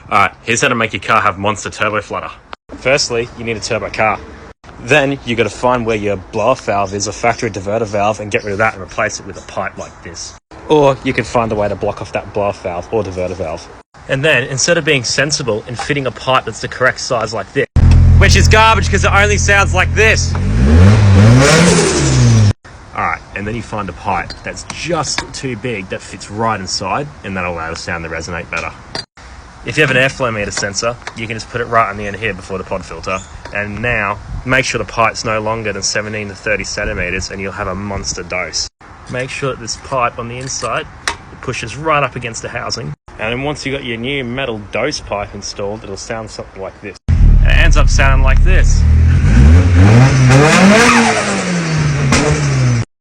Alright, here's how to make your car have monster turbo flutter. Firstly, you need a turbo car. Then you got to find where your blow-off valve is, or factory diverter valve, and get rid of that and replace it with a pipe like this. Or you can find a way to block off that blow-off valve or diverter valve. And then, instead of being sensible and fitting a pipe that's the correct size like this, which is garbage because it only sounds like this. Alright, and then you find a pipe that's just too big that fits right inside, and that'll allow the sound to resonate better. If you have an airflow meter sensor, you can just put it right on the end here before the pod filter. And now, make sure the pipe's no longer than 17 to 30 centimeters and you'll have a monster dose. Make sure that this pipe on the inside pushes right up against the housing. And then once you've got your new metal dose pipe installed, it'll sound something like this. It ends up sounding like this.